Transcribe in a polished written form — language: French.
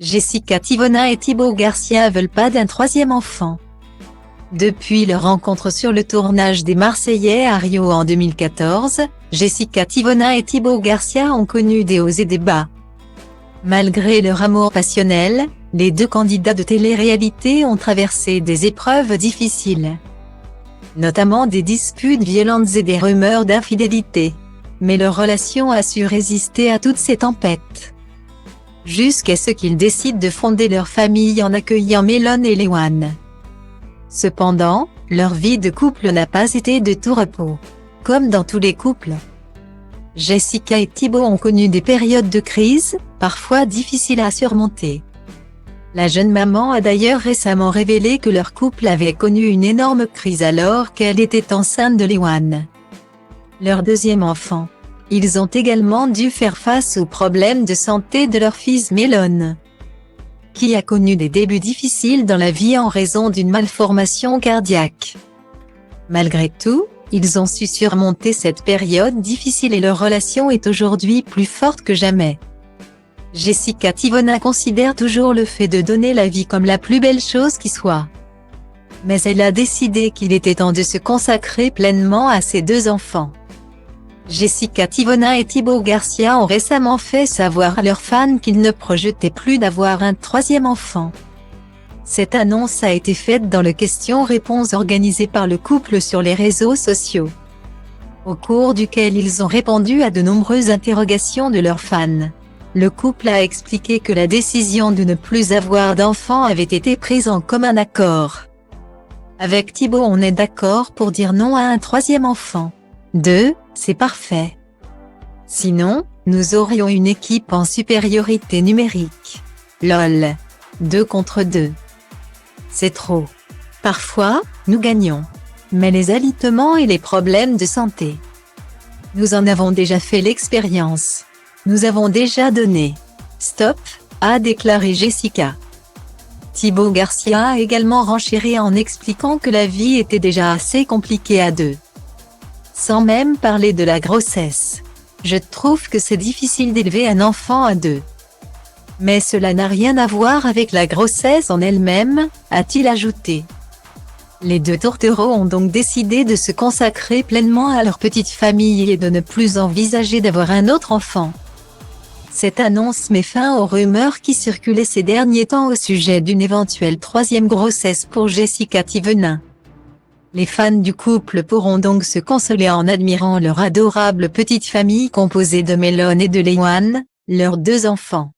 Jessica Tivona et Thibaut Garcia veulent pas d'un troisième enfant. Depuis leur rencontre sur le tournage des Marseillais à Rio en 2014, Jessica Tivona et Thibaut Garcia ont connu des hauts et des bas. Malgré leur amour passionnel, les deux candidats de télé-réalité ont traversé des épreuves difficiles. Notamment des disputes violentes et des rumeurs d'infidélité. Mais leur relation a su résister à toutes ces tempêtes. Jusqu'à ce qu'ils décident de fonder leur famille en accueillant Mélone et Léwan. Cependant, leur vie de couple n'a pas été de tout repos. Comme dans tous les couples, Jessica et Thibaut ont connu des périodes de crise, parfois difficiles à surmonter. La jeune maman a d'ailleurs récemment révélé que leur couple avait connu une énorme crise alors qu'elle était enceinte de Léwan, leur deuxième enfant. Ils ont également dû faire face aux problèmes de santé de leur fils Mélone, qui a connu des débuts difficiles dans la vie en raison d'une malformation cardiaque. Malgré tout, ils ont su surmonter cette période difficile et leur relation est aujourd'hui plus forte que jamais. Jessica Tivona considère toujours le fait de donner la vie comme la plus belle chose qui soit. Mais elle a décidé qu'il était temps de se consacrer pleinement à ses deux enfants. Jessica Tivona et Thibaut Garcia ont récemment fait savoir à leurs fans qu'ils ne projetaient plus d'avoir un troisième enfant. Cette annonce a été faite dans le question-réponse organisé par le couple sur les réseaux sociaux, au cours duquel ils ont répondu à de nombreuses interrogations de leurs fans. Le couple a expliqué que la décision de ne plus avoir d'enfant avait été prise en commun accord. Avec Thibaut, on est d'accord pour dire non à un troisième enfant. 2, c'est parfait. Sinon, nous aurions une équipe en supériorité numérique. LOL. 2 contre 2. C'est trop. Parfois, nous gagnons. Mais les alitements et les problèmes de santé, nous en avons déjà fait l'expérience. Nous avons déjà donné. Stop, a déclaré Jessica. Thibaut Garcia a également renchéri en expliquant que la vie était déjà assez compliquée à deux. Sans même parler de la grossesse. Je trouve que c'est difficile d'élever un enfant à deux. Mais cela n'a rien à voir avec la grossesse en elle-même, a-t-il ajouté. Les deux tourtereaux ont donc décidé de se consacrer pleinement à leur petite famille et de ne plus envisager d'avoir un autre enfant. Cette annonce met fin aux rumeurs qui circulaient ces derniers temps au sujet d'une éventuelle troisième grossesse pour Jessica Tivona. Les fans du couple pourront donc se consoler en admirant leur adorable petite famille composée de Mélone et de Léwan, leurs deux enfants.